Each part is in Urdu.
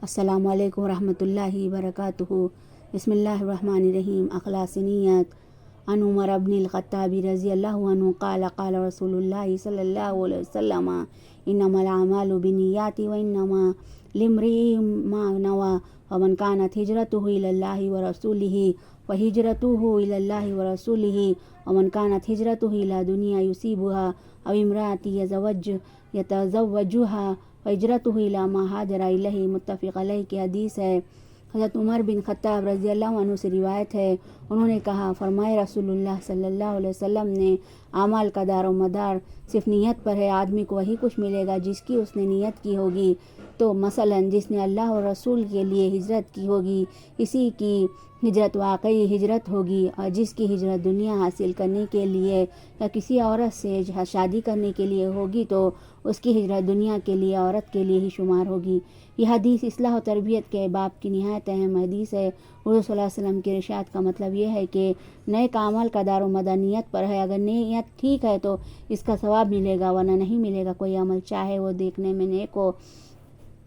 السلام علیکم ورحمۃ اللہ وبرکاتہ۔ بسم اللہ الرحمن الرحیم۔ اخلاص نیت۔ عن عمر بن الخطاب رضی اللہ عنہ قال قال رسول اللہ صلی اللہ علیہ وسلم انما الاعمال بالنیات وانما لامرئ ما نوى ومن كانت هجرته الى الله ورسوله فهجرته الى الله ورسوله ومن كانت هجرته الى دنیا يصيبها او امرأة يتزوجها فہجرتہ الی ما ہاجر الیہ، متفق علیہ کی حدیث ہے۔ حضرت عمر بن خطاب رضی اللہ عنہ سے روایت ہے، انہوں نے کہا فرمائے رسول اللہ صلی اللہ علیہ وسلم نے اعمال کا دار و مدار صرف نیت پر ہے۔ آدمی کو وہی کچھ ملے گا جس کی اس نے نیت کی ہوگی۔ تو مثلا جس نے اللہ اور رسول کے لیے ہجرت کی ہوگی اسی کی ہجرت واقعی ہجرت ہوگی، اور جس کی ہجرت دنیا حاصل کرنے کے لیے یا کسی عورت سے شادی کرنے کے لیے ہوگی تو اس کی ہجرت دنیا کے لیے عورت کے لیے ہی شمار ہوگی۔ یہ حدیث اصلاح و تربیت کے باب کی نہایت اہم حدیث ہے۔ حضور صلی اللہ علیہ وسلم کے ارشاد کا مطلب یہ ہے کہ نیک عمل کا دار و مدار نیت پر ہے۔ اگر نیت ٹھیک ہے تو اس کا ثواب ملے گا، ورنہ نہیں ملے گا۔ کوئی عمل چاہے وہ دیکھنے میں نیک ہو،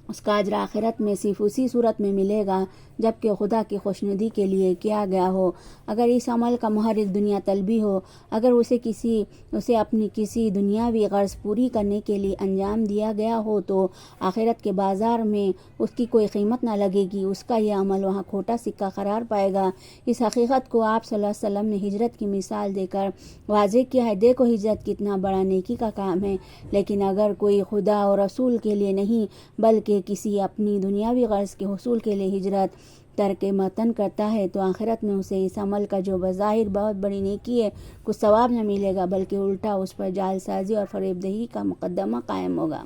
اس کا اجر آخرت میں صرف اسی صورت میں ملے گا جبکہ خدا کی خوشنودی کے لیے کیا گیا ہو۔ اگر اس عمل کا محرک دنیا طلبی ہو، اگر اسے اپنی کسی دنیاوی غرض پوری کرنے کے لیے انجام دیا گیا ہو تو آخرت کے بازار میں اس کی کوئی قیمت نہ لگے گی، اس کا یہ عمل وہاں کھوٹا سکہ قرار پائے گا۔ اس حقیقت کو آپ صلی اللہ علیہ وسلم نے ہجرت کی مثال دے کر واضح کیا ہے۔ دیکھو ہجرت کتنا بڑا نیکی کا کام ہے، لیکن اگر کوئی خدا اور رسول کے لیے نہیں بلکہ کسی اپنی دنیاوی غرض کے حصول کے لیے ہجرت ترک وطن کرتا ہے تو آخرت میں اسے اس عمل کا جو بظاہر بہت بڑی نیکی ہے کچھ ثواب نہ ملے گا، بلکہ الٹا اس پر جعل سازی اور فریب دہی کا مقدمہ قائم ہوگا۔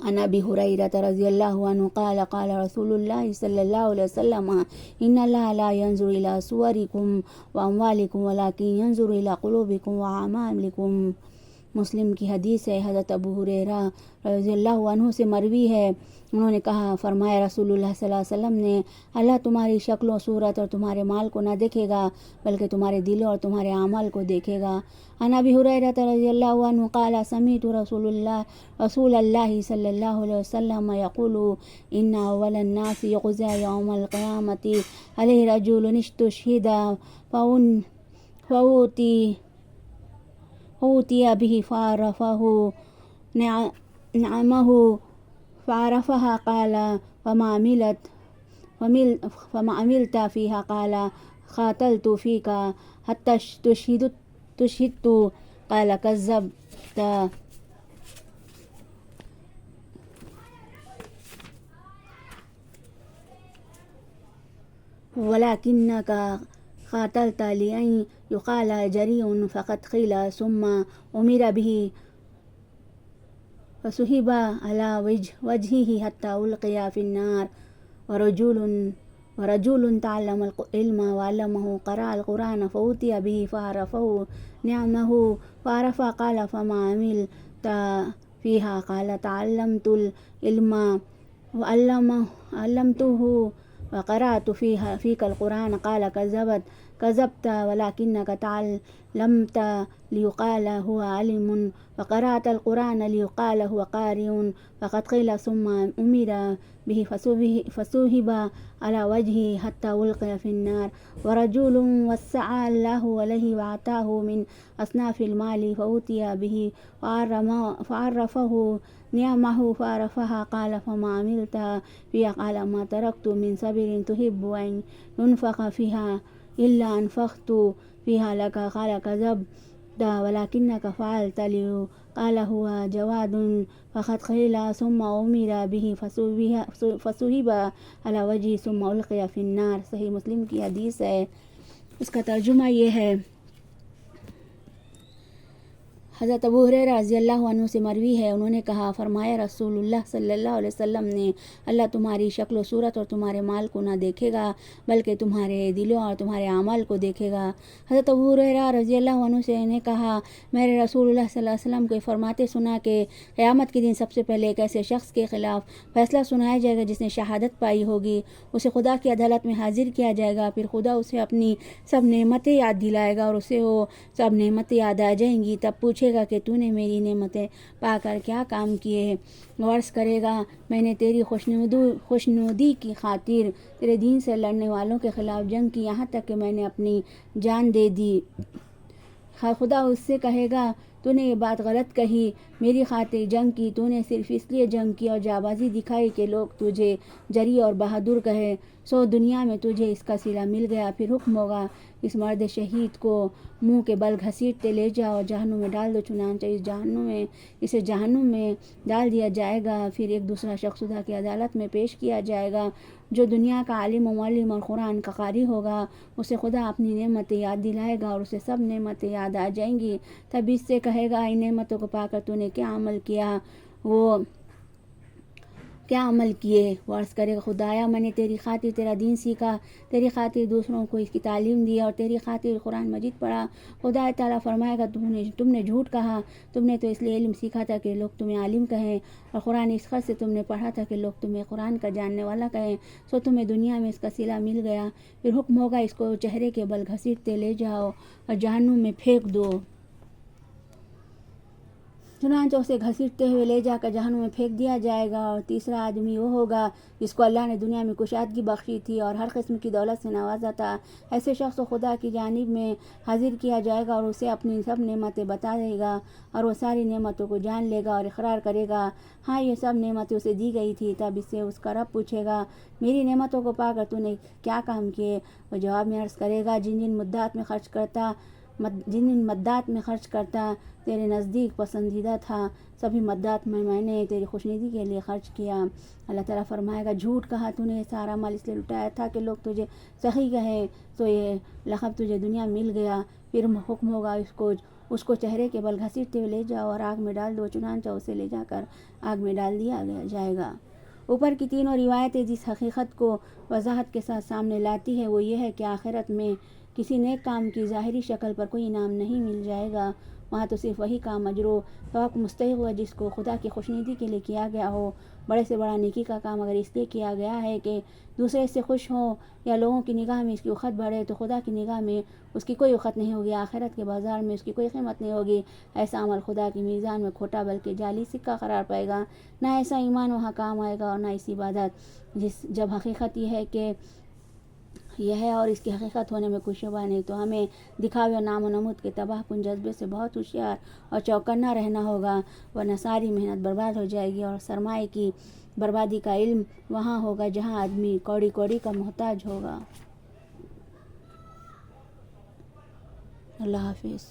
عن ابی ہریرہ رضی اللہ عنہ قال قال رسول اللہ صلی اللہ علیہ وسلم ان اللہ لا ينظر الى صورکم واموالکم ولکن ينظر الى قلوبکم واعمالکم۔ مسلم کی حدیث ہے۔ حضرت ابو ہریرہ رضی اللہ عنہ سے مروی ہے، انہوں نے کہا فرمایا رسول اللہ صلی اللہ علیہ وسلم نے اللہ تمہاری شکل و صورت اور تمہارے مال کو نہ دیکھے گا بلکہ تمہارے دلوں اور تمہارے اعمال کو دیکھے گا۔ عن ابی ہریرہ رضی اللہ عنہ قال سمعت رسول اللہ صلی اللہ علیہ وسلم یقول ان اول الناس یقضى یوم القیامة علیہ رجل استشہد فأوتي به فعرفه نعمه فعرفها قال فما عملت فيها قال قاتلت فيك حتى استشهدت قال كذبت ولكنك قاتلت لأن يقال جريء فقد قيل ثم أمر به فسحب على وجهه حتى ألقي في النار ورجل تعلم العلم وعلمه قرأ القرآن فأوتي به فعرفه نعمه فعرف قال فما عملت فيها قال تعلمت العلم وعلمته وقرأت فيك القرآن قال كذبت ولكنك تعلمت ليقال هو عالم وقرأت القرآن ليقال هو قارئ فقد قيل ثم أمر به فسحب على وجهه حتى ألقي في النار ورجل وسع الله عليه وآتاه من أصناف المال فأوتي به فعرفه نعمه فعرفها قال فما عملت فيها قال ما تركت من صبر تحب أن ينفق فيها إلا أنفقت فيها لك قال كذبت ولكنك فعلت لي قال هو جواد فقد قيل ثم أمر به فسحب على وجهه ثم ألقي في النار۔ صحیح مسلم کی حدیث ہے۔ اس کا ترجمہ یہ ہے، حضرت ابو ہریرہ رضی اللہ عنہ سے مروی ہے، انہوں نے کہا فرمایا رسول اللہ صلی اللہ علیہ وسلم نے اللہ تمہاری شکل و صورت اور تمہارے مال کو نہ دیکھے گا بلکہ تمہارے دلوں اور تمہارے اعمال کو دیکھے گا۔ حضرت ابو ہریرہ رضی اللہ عنہ سے نے کہا میں نے رسول اللہ صلی اللہ علیہ وسلم کو فرماتے سنا کہ قیامت کے دن سب سے پہلے ایک ایسے شخص کے خلاف فیصلہ سنایا جائے گا جس نے شہادت پائی ہوگی، اسے خدا کی عدالت میں حاضر کیا جائے گا، پھر خدا اسے اپنی سب نعمتیں یاد دلائے گا اور اسے وہ سب نعمتیں یاد آ جائیں گی، تب پوچھے پوچھے گا کہ تو نے میری نعمتیں پا کر کیا کام کیے ہیں، غرض کرے گا میں نے تیری خوشنودی کی خاطر تیرے دین سے لڑنے والوں کے خلاف جنگ کی، یہاں تک کہ میں نے اپنی جان دے دی۔ خدا اس سے کہے گا تو نے یہ بات غلط کہی، میری خاطر جنگ کی تو نے صرف اس لیے جنگ کی اور جانبازی دکھائی کہ لوگ تجھے جری اور بہادر کہے، سو دنیا میں تجھے اس کا صلہ مل گیا۔ پھر حکم ہوگا اس مرد شہید کو منہ کے بل گھسیٹتے لے جاؤ اور جہنم میں ڈال دو، چنانچہ اسے جہنم میں ڈال دیا جائے گا۔ پھر ایک دوسرا شخص خدا کی عدالت میں پیش کیا جائے گا جو دنیا کا عالم و معلم اور قرآن کا قاری ہوگا، اسے خدا اپنی نعمتیں یاد دلائے گا اور اسے سب نعمتیں یاد آ جائیں گی، تب اس سے کہے گا ان نعمتوں کو پا کر تو نے کیا عمل کیا، وہ کیا عمل کیے؟ وہ عرض کرے گا خدایا میں نے تیری خاطر تیرا دین سیکھا، تیری خاطر دوسروں کو اس کی تعلیم دی اور تیری خاطر قرآن مجید پڑھا۔ خدا تعالیٰ فرمائے گا تم نے جھوٹ کہا، تم نے تو اس لیے علم سیکھا تھا کہ لوگ تمہیں عالم کہیں، اور قرآن اس خط سے تم نے پڑھا تھا کہ لوگ تمہیں قرآن کا جاننے والا کہیں، سو تمہیں دنیا میں اس کا صلہ مل گیا۔ پھر حکم ہوگا اس کو چہرے کے بل گھسیٹتے لے جاؤ اور جہنم میں پھینک دو، چنانچہ اسے گھسیٹتے ہوئے لے جا کر جہنم میں پھینک دیا جائے گا۔ اور تیسرا آدمی وہ ہوگا جس کو اللہ نے دنیا میں کشادگی بخشی تھی اور ہر قسم کی دولت سے نوازا تھا، ایسے شخص کو خدا کی جانب میں حاضر کیا جائے گا اور اسے اپنی سب نعمتیں بتا دے گا اور وہ ساری نعمتوں کو جان لے گا اور اقرار کرے گا ہاں یہ سب نعمتیں اسے دی گئی تھی۔ تب اس سے اس کا رب پوچھے گا میری نعمتوں کو پا کر تو نے کیا کام کیے؟ وہ جواب میں عرض کرے گا جن جن مدات میں خرچ کرتا تیرے نزدیک پسندیدہ تھا، سبھی مدات میں نے تیری خوشنودی کے لیے خرچ کیا۔ اللہ تعالیٰ فرمائے گا جھوٹ کہا تو نے سارا مال اس لیے لٹایا تھا کہ لوگ تجھے سخی کہے، تو یہ لقب تجھے دنیا میں مل گیا۔ پھر حکم ہوگا اس کو چہرے کے بل گھسیٹتے ہوئے لے جاؤ اور آگ میں ڈال دو، چنانچہ اسے لے جا کر آگ میں ڈال دیا جائے گا۔ اوپر کی تینوں روایتیں جس حقیقت کو وضاحت کے ساتھ سامنے لاتی ہے وہ یہ ہے کہ آخرت میں کسی نیک کام کی ظاہری شکل پر کوئی انعام نہیں مل جائے گا، وہاں تو صرف وہی کام اجر و ثواب مستحق ہوا جس کو خدا کی خوشنودی کے لیے کیا گیا ہو۔ بڑے سے بڑا نیکی کا کام اگر اس لیے کیا گیا ہے کہ دوسرے اس سے خوش ہوں یا لوگوں کی نگاہ میں اس کی اخت بڑھے، تو خدا کی نگاہ میں اس کی کوئی اخت نہیں ہوگی، آخرت کے بازار میں اس کی کوئی قیمت نہیں ہوگی۔ ایسا عمل خدا کی میزان میں کھوٹا بلکہ جعلی سکہ قرار پائے گا، نہ ایسا ایمان وہاں کام آئے گا اور نہ ایسی عبادت جب حقیقت یہ ہے کہ یہ ہے اور اس کی حقیقت ہونے میں کوئی شبہ نہیں، تو ہمیں دکھاوے اور نام و نمود کے تباہ کن جذبے سے بہت ہوشیار اور چوکنا رہنا ہوگا، ورنہ ساری محنت برباد ہو جائے گی۔ اور سرمایہ کی بربادی کا علم وہاں ہوگا جہاں آدمی کوڑی کوڑی کا محتاج ہوگا۔ اللہ حافظ۔